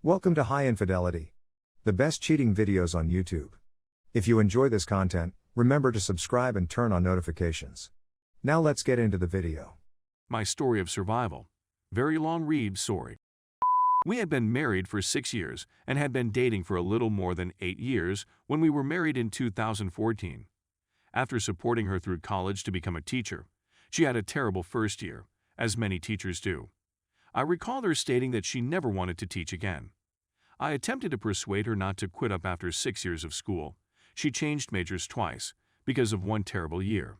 Welcome to High Infidelity, the best cheating videos on YouTube. If you enjoy this content, remember to subscribe and turn on notifications. Now let's get into the video. My story of survival. Very long read, sorry. We had been married for 6 years and had been dating for a little more than 8 years when we were married in 2014. After supporting her through college to become a teacher, she had a terrible first year, as many teachers do. I recalled her stating that she never wanted to teach again. I attempted to persuade her not to quit up after 6 years of school. She changed majors twice, because of one terrible year.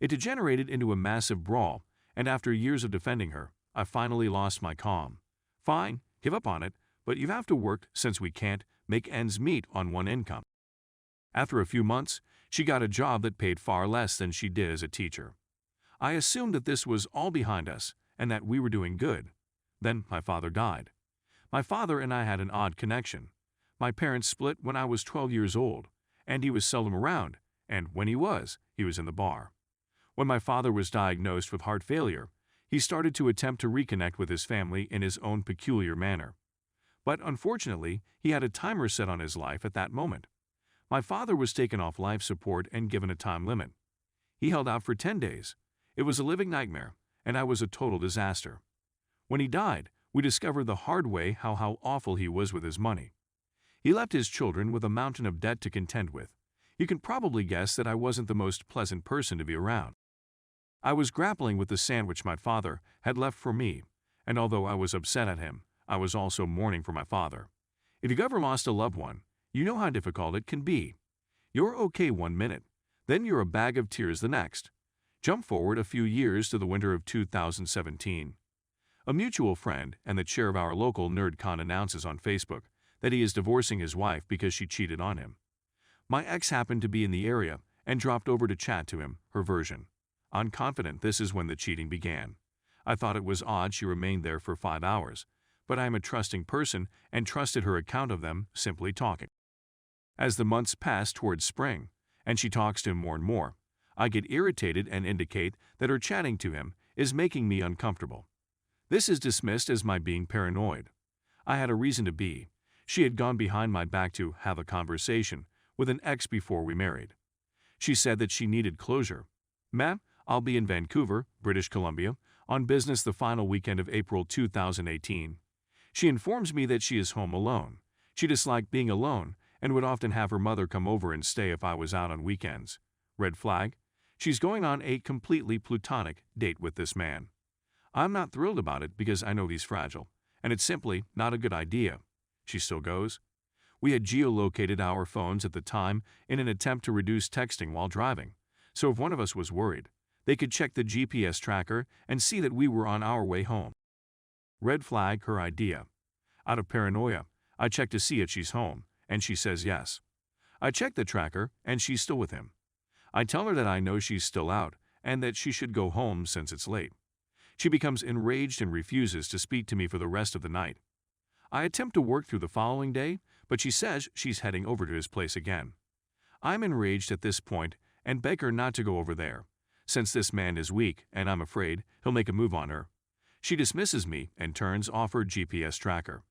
It degenerated into a massive brawl, and after years of defending her, I finally lost my calm. Fine, give up on it, but you have to work since we can't make ends meet on one income. After a few months, she got a job that paid far less than she did as a teacher. I assumed that this was all behind us and that we were doing good. Then my father died. My father and I had an odd connection. My parents split when I was 12 years old, and he was seldom around, and when he was in the bar. When my father was diagnosed with heart failure, he started to attempt to reconnect with his family in his own peculiar manner. But unfortunately, he had a timer set on his life at that moment. My father was taken off life support and given a time limit. He held out for 10 days. It was a living nightmare, and I was a total disaster. When he died, we discovered the hard way how awful he was with his money. He left his children with a mountain of debt to contend with. You can probably guess that I wasn't the most pleasant person to be around. I was grappling with the sandwich my father had left for me, and although I was upset at him, I was also mourning for my father. If you've ever lost a loved one, you know how difficult it can be. You're okay 1 minute, then you're a bag of tears the next. Jump forward a few years to the winter of 2017. A mutual friend and the chair of our local NerdCon announces on Facebook that he is divorcing his wife because she cheated on him. My ex happened to be in the area and dropped over to chat to him, her version. I'm confident this is when the cheating began. I thought it was odd she remained there for 5 hours, but I am a trusting person and trusted her account of them simply talking. As the months pass towards spring, and she talks to him more and more, I get irritated and indicate that her chatting to him is making me uncomfortable. This is dismissed as my being paranoid. I had a reason to be. She had gone behind my back to have a conversation with an ex before we married. She said that she needed closure. Ma'am, I'll be in Vancouver, British Columbia, on business the final weekend of April 2018. She informs me that she is home alone. She disliked being alone and would often have her mother come over and stay if I was out on weekends. Red flag. She's going on a completely platonic date with this man. I'm not thrilled about it because I know he's fragile, and it's simply not a good idea. She still goes. We had geolocated our phones at the time in an attempt to reduce texting while driving, so if one of us was worried, they could check the GPS tracker and see that we were on our way home. Red flag, her idea. Out of paranoia, I check to see if she's home, and she says yes. I check the tracker, and she's still with him. I tell her that I know she's still out and that she should go home since it's late. She becomes enraged and refuses to speak to me for the rest of the night. I attempt to work through the following day, but she says she's heading over to his place again. I'm enraged at this point and beg her not to go over there, since this man is weak and I'm afraid he'll make a move on her. She dismisses me and turns off her GPS tracker.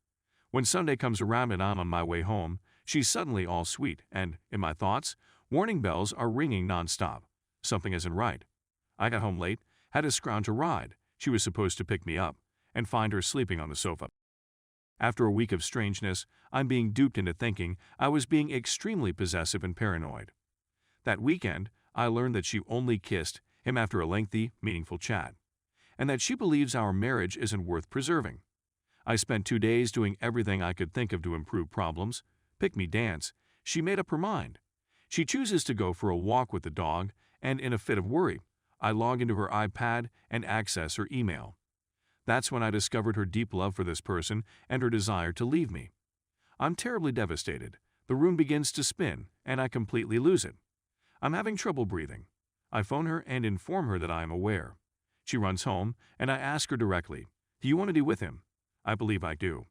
When Sunday comes around and I'm on my way home, she's suddenly all sweet and, in my thoughts, warning bells are ringing nonstop. Something isn't right. I got home late, had to scrounge a ride. She was supposed to pick me up, and find her sleeping on the sofa. After a week of strangeness, I'm being duped into thinking I was being extremely possessive and paranoid. That weekend, I learned that she only kissed him after a lengthy, meaningful chat, and that she believes our marriage isn't worth preserving. I spent 2 days doing everything I could think of to improve problems. Pick me dance. She made up her mind. She chooses to go for a walk with the dog, and in a fit of worry, I log into her iPad and access her email. That's when I discovered her deep love for this person and her desire to leave me. I'm terribly devastated. The room begins to spin, and I completely lose it. I'm having trouble breathing. I phone her and inform her that I am aware. She runs home, and I ask her directly, "Do you want to be with him?" I believe I do.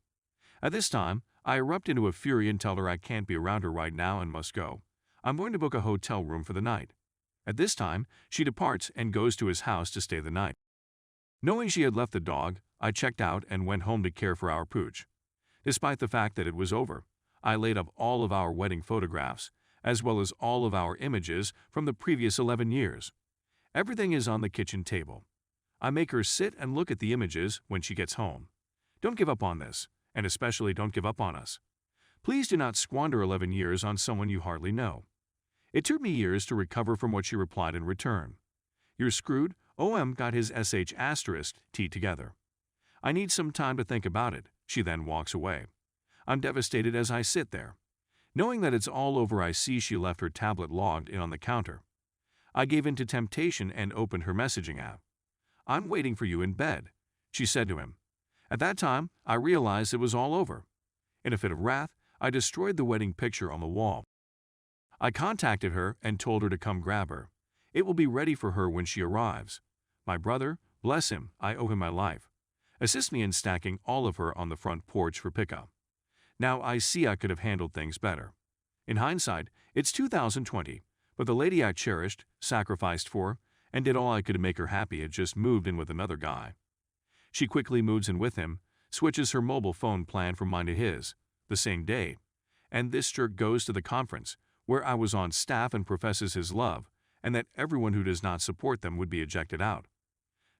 At this time, I erupt into a fury and tell her I can't be around her right now and must go. I'm going to book a hotel room for the night. At this time, she departs and goes to his house to stay the night. Knowing she had left the dog, I checked out and went home to care for our pooch. Despite the fact that it was over, I laid up all of our wedding photographs, as well as all of our images from the previous 11 years. Everything is on the kitchen table. I make her sit and look at the images when she gets home. Don't give up on this, and especially don't give up on us. Please do not squander 11 years on someone you hardly know. It took me years to recover from what she replied in return. You're screwed. OM got his sh*t together. I need some time to think about it. She then walks away. I'm devastated as I sit there. Knowing that it's all over, I see she left her tablet logged in on the counter. I gave in to temptation and opened her messaging app. I'm waiting for you in bed, she said to him. At that time, I realized it was all over. In a fit of wrath, I destroyed the wedding picture on the wall. I contacted her and told her to come grab her. It will be ready for her when she arrives. My brother, bless him, I owe him my life, assist me in stacking all of her on the front porch for pickup. Now I see I could have handled things better. In hindsight, it's 2020, but the lady I cherished, sacrificed for, and did all I could to make her happy had just moved in with another guy. She quickly moves in with him, switches her mobile phone plan from mine to his, the same day, and this jerk goes to the conference, where I was on staff, and professes his love, and that everyone who does not support them would be ejected out.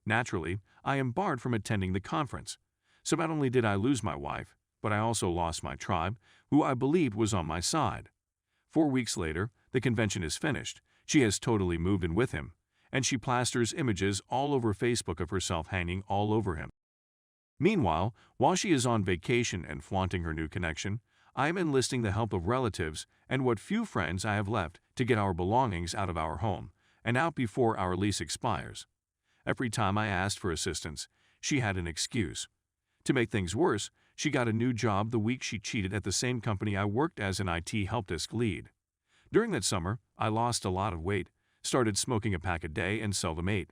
Naturally, I am barred from attending the conference, so not only did I lose my wife, but I also lost my tribe, who I believed was on my side. 4 weeks later, the convention is finished, she has totally moved in with him, and she plasters images all over Facebook of herself hanging all over him. Meanwhile, while she is on vacation and flaunting her new connection, I am enlisting the help of relatives and what few friends I have left to get our belongings out of our home and out before our lease expires. Every time I asked for assistance, she had an excuse. To make things worse, she got a new job the week she cheated at the same company I worked as an IT help desk lead. During that summer, I lost a lot of weight, started smoking a pack a day, and seldom ate.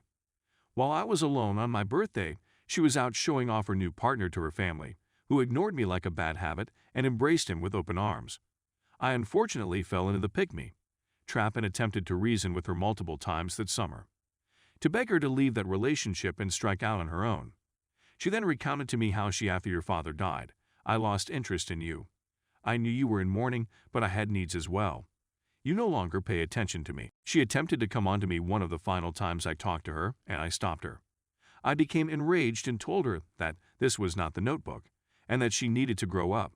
While I was alone on my birthday, she was out showing off her new partner to her family, who ignored me like a bad habit and embraced him with open arms. I unfortunately fell into the pick-me trap and attempted to reason with her multiple times that summer, to beg her to leave that relationship and strike out on her own. She then recounted to me how after your father died, I lost interest in you. I knew you were in mourning, but I had needs as well. You no longer pay attention to me. She attempted to come on to me one of the final times I talked to her, and I stopped her. I became enraged and told her that this was not the notebook, and that she needed to grow up.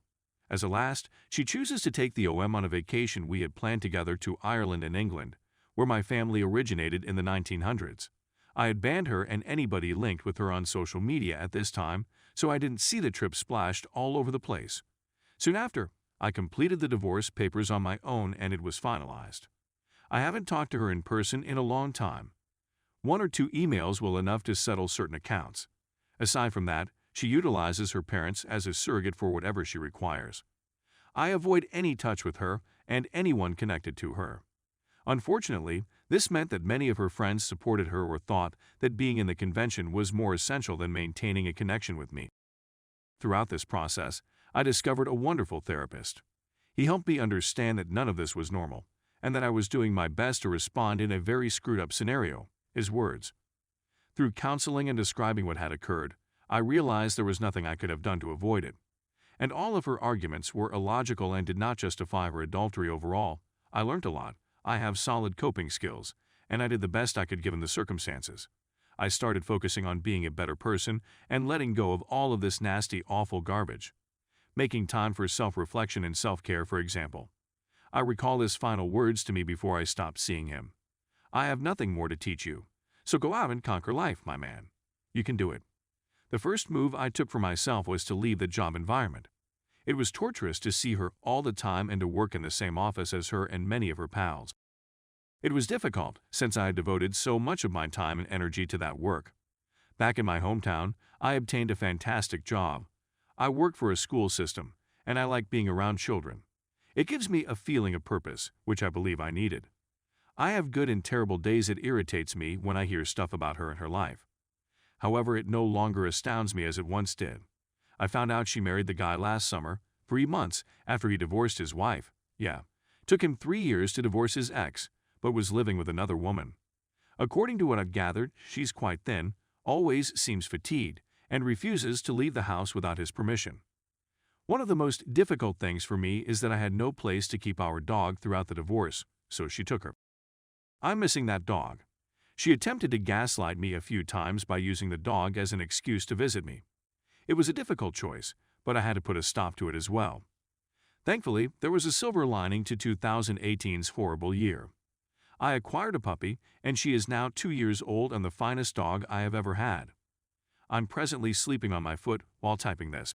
As a last, she chooses to take the OM on a vacation we had planned together to Ireland and England, where my family originated in the 1900s. I had banned her and anybody linked with her on social media at this time, so I didn't see the trip splashed all over the place. Soon after, I completed the divorce papers on my own and it was finalized. I haven't talked to her in person in a long time. 1 or 2 emails will enough to settle certain accounts. Aside from that, she utilizes her parents as a surrogate for whatever she requires. I avoid any touch with her and anyone connected to her. Unfortunately, this meant that many of her friends supported her or thought that being in the convention was more essential than maintaining a connection with me. Throughout this process, I discovered a wonderful therapist. He helped me understand that none of this was normal, and that I was doing my best to respond in a very screwed-up scenario, his words. Through counseling and describing what had occurred, I realized there was nothing I could have done to avoid it. And all of her arguments were illogical and did not justify her adultery overall. I learned a lot. I have solid coping skills, and I did the best I could given the circumstances. I started focusing on being a better person and letting go of all of this nasty, awful garbage. Making time for self-reflection and self-care, for example. I recall his final words to me before I stopped seeing him. I have nothing more to teach you, so go out and conquer life, my man. You can do it. The first move I took for myself was to leave the job environment. It was torturous to see her all the time and to work in the same office as her and many of her pals. It was difficult since I had devoted so much of my time and energy to that work. Back in my hometown, I obtained a fantastic job. I worked for a school system, and I like being around children. It gives me a feeling of purpose, which I believe I needed. I have good and terrible days. It irritates me when I hear stuff about her and her life. However, it no longer astounds me as it once did. I found out she married the guy last summer, 3 months after he divorced his wife. Yeah, took him 3 years to divorce his ex, but was living with another woman. According to what I've gathered, she's quite thin, always seems fatigued, and refuses to leave the house without his permission. One of the most difficult things for me is that I had no place to keep our dog throughout the divorce, so she took her. I'm missing that dog. She attempted to gaslight me a few times by using the dog as an excuse to visit me. It was a difficult choice, but I had to put a stop to it as well. Thankfully, there was a silver lining to 2018's horrible year. I acquired a puppy, and she is now 2 years old and the finest dog I have ever had. I'm presently sleeping on my foot while typing this.